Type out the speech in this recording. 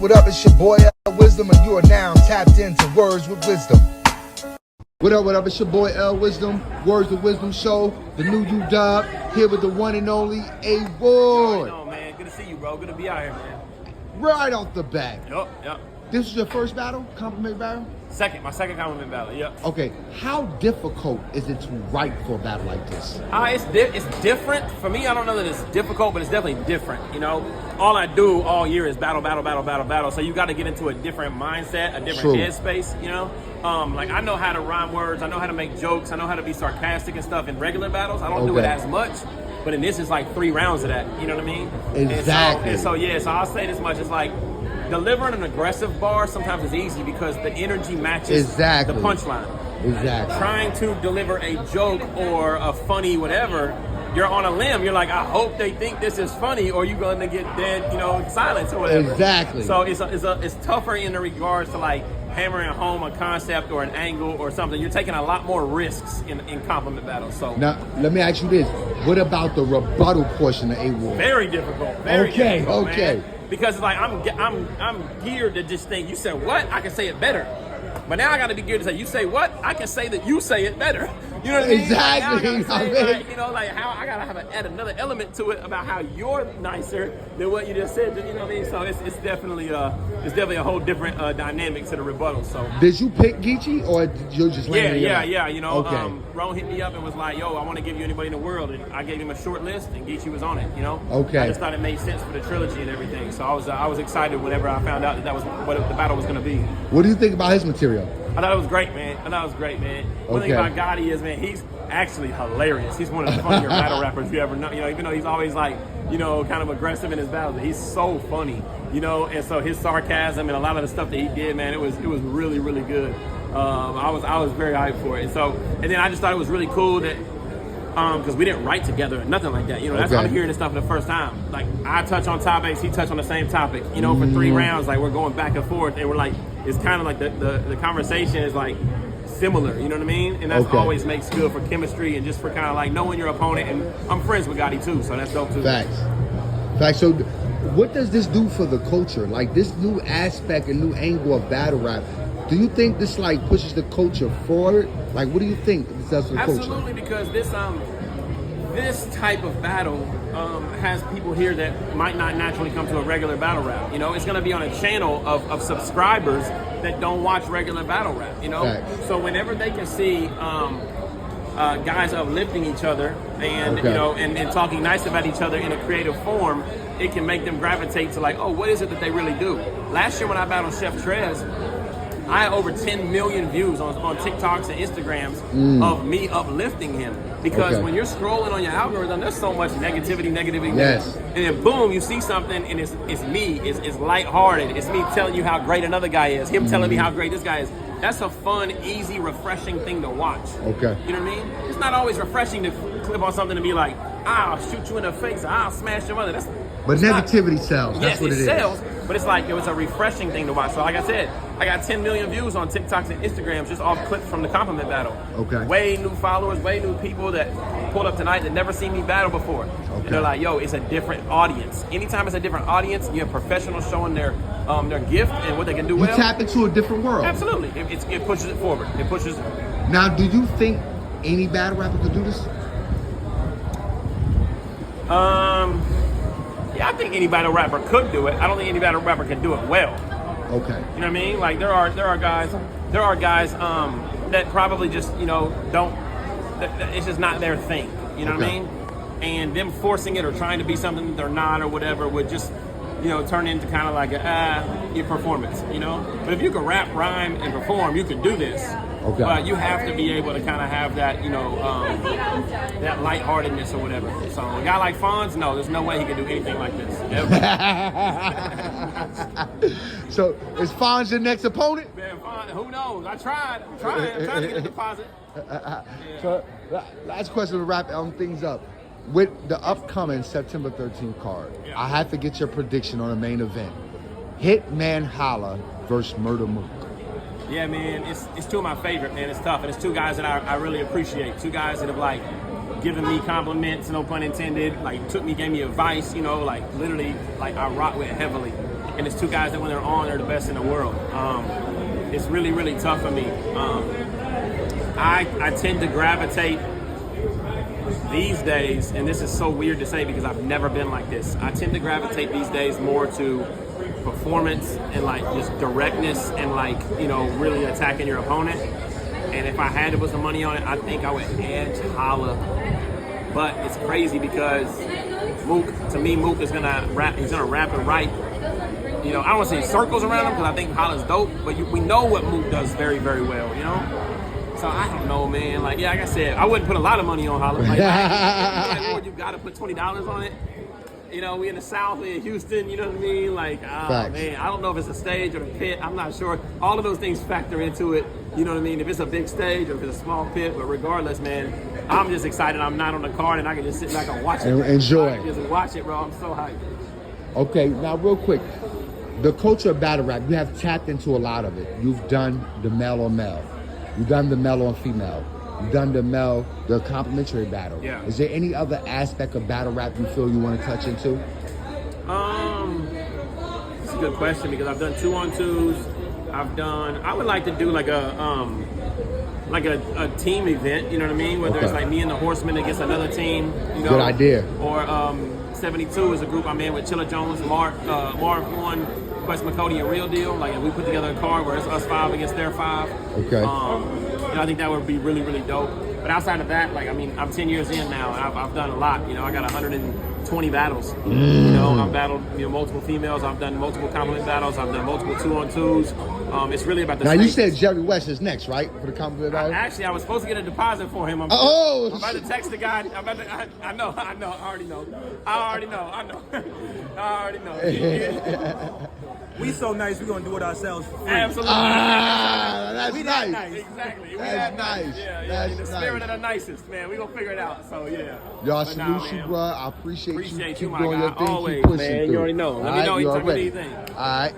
What up, it's your boy L Wisdom, and you are now tapped into Words with Wisdom. What up, it's your boy L Wisdom, Words with Wisdom show, the new U-Dub, here with the one and only A-Ward. No, man, good to see you, bro. Good to be out here, man. Right off the bat. Yup. This is your first battle, compliment battle? My second compliment battle, yep. Okay, how difficult is it to write for a battle like this? It's different. For me, I don't know that it's difficult, but it's definitely different, you know? All I do all year is battle. So you got to get into a different mindset, a different headspace, you know? Like, I know how to rhyme words. I know how to make jokes. I know how to be sarcastic and stuff in regular battles. I don't do it as much. But in this, it's like 3 rounds of that, you know what I mean? Exactly. So I'll say this much. It's like, delivering an aggressive bar sometimes is easy because the energy matches the punchline. Exactly. Trying to deliver a joke or a funny whatever, you're on a limb. You're like, I hope they think this is funny, or you're going to get dead, silence or whatever. Exactly. So it's tougher in the regards to like hammering home a concept or an angle or something. You're taking a lot more risks in compliment battles. So now let me ask you this: what about the rebuttal portion of A-Ward? Very difficult. Very difficult, okay. Man. Because like I'm geared to just think, you said what? I can say it better. But now I got to be geared to say, you say what? I can say that you say it better. You know what I mean? Exactly. Like, how I got to add another element to it about how you're nicer than what you just said. You know what I mean? So it's definitely a whole different dynamic to the rebuttal. So did you pick Geechi, or did you just land Yeah. Okay. Ron hit me up and was like, yo, I want to give you anybody in the world. And I gave him a short list, and Geechi was on it, you know? Okay. I just thought it made sense for the trilogy and everything. So I was excited whenever I found out that was what the battle was going to be. What do you think about his material? I thought it was great, man. One thing about Gotti is, man, he's actually hilarious. He's one of the funnier battle rappers you ever know. You know, even though he's always like, kind of aggressive in his battles, he's so funny. And so his sarcasm and a lot of the stuff that he did, man, it was really, really good. I was very hyped for it. And then I just thought it was really cool that because we didn't write together or nothing like that. That's how I'm hearing this stuff for the first time. Like, I touch on topics, he touched on the same topic. For 3 rounds, like, we're going back and forth, and we're like, it's kind of like the conversation is like similar, you know what I mean? And that always makes good for chemistry and just for kind of like knowing your opponent. And I'm friends with Gotti too, so that's dope too. Facts. So what does this do for the culture? Like, this new aspect and new angle of battle rap, do you think this like pushes the culture forward? Like, what do you think this does for the culture? Absolutely, because this type of battle has people here that might not naturally come to a regular battle rap. It's going to be on a channel of subscribers that don't watch regular battle rap. Facts. So whenever they can see guys uplifting each other and and talking nice about each other in a creative form, it can make them gravitate to like, oh, what is it that they really do? Last year when I battled Chef Trez, I had over 10 million views on TikToks and Instagrams of me uplifting him. Because when you're scrolling on your algorithm, there's so much negativity. Yes. And then boom, you see something and it's me. It's lighthearted. It's me telling you how great another guy is. Him telling me how great this guy is. That's a fun, easy, refreshing thing to watch. Okay. You know what I mean? It's not always refreshing to clip on something and be like, I'll shoot you in the face, I'll smash your mother. But negativity sells. That's what it is. Sells, but it's like, it was a refreshing thing to watch. So like I said, I got 10 million views on TikToks and Instagrams just off clips from the compliment battle. Okay. Way new followers, way new people that pulled up tonight that never seen me battle before. Okay. And they're like, yo, it's a different audience. Anytime it's a different audience, you have professionals showing their gift and what they can do well. You tap into a different world. Absolutely. It pushes it forward. It pushes. Now, do you think any battle rapper could do this? Yeah, I think any battle rapper could do it. I don't think any battle rapper can do it well. Okay. You know what I mean? Like, there are guys that probably just, don't, it's just not their thing. You know what I mean? And them forcing it or trying to be something that they're not or whatever would just, turn into kind of like your performance, But if you can rap, rhyme, and perform, you can do this. Okay. But you have to be able to kind of have that, that lightheartedness or whatever. So a guy like Fonz, no, there's no way he can do anything like this. So is Fonz your next opponent? Man, Fonz, who knows? I'm trying to get a deposit. So last question to wrap things up. With the upcoming September 13th card, I have to get your prediction on the main event. Hitman Holla versus Murder Mook. Yeah, man, it's 2 of my favorite, man. It's tough, and it's 2 guys that I really appreciate. 2 guys that have like given me compliments, no pun intended. Like gave me advice, like literally, like I rock with heavily. and it's two guys that when they're on, they're the best in the world. It's really, really tough for me. I tend to gravitate these days, and this is so weird to say because I've never been like this. I tend to gravitate these days more to performance and like just directness and like, you know, really attacking your opponent. And if I had to put some money on it, I think I would edge Holla. But it's crazy because Mook, to me, Mook is gonna rap. He's gonna rap it right. You know, I don't want to say circles around him because I think Holla's dope, but we know what Mook does very, very well. You know. So I don't know, man. Like, yeah, like I said, I wouldn't put a lot of money on Holla. Like, you gotta put $20 on it. You know, we in the South, we in Houston. You know what I mean? Like, man, I don't know if it's a stage or a pit. I'm not sure. All of those things factor into it. You know what I mean? If it's a big stage or if it's a small pit, but regardless, man, I'm just excited. I'm not on the card and I can just sit back and watch it. And enjoy. Just watch it, bro. I'm so hyped. Okay, now real quick, the culture of battle rap, you have tapped into a lot of it. You've done the male on male. You've done the male on female. You've done the complimentary battle. Yeah. Is there any other aspect of battle rap you feel you want to touch into? It's a good question because I've done 2-on-2s. I would like to do like a team event, you know what I mean? Whether it's like me and the Horsemen against another team, you know. Good idea. Or 72 is a group I'm in with Chilla Jones, Mark One, Quest McCody, and Real Deal. Like, we put together a card where it's us 5 against their 5. Okay. You know, I think that would be really, really dope. But outside of that, like, I mean, I'm 10 years in now, and I've done a lot. You know, I got 120 battles. You know, I've battled, you know, multiple females. I've done multiple compliment battles. I've done multiple 2-on-2s. It's really about the. Now you said Jerry West is next, right, for the compliment battle? Actually, I was supposed to get a deposit for him. I'm about to text the guy. I know. I already know. We so nice, we're gonna do it ourselves for free. Absolutely. That's nice. Exactly. That's nice. Yeah. That's In the spirit of the nicest, man. We're gonna figure it out. So yeah. Y'all salute you, bro. I appreciate you. Appreciate Keep you, my doing guy. your thing. Always, Keep pushing man. through. You already know. Let me know anytime you need anything. All right.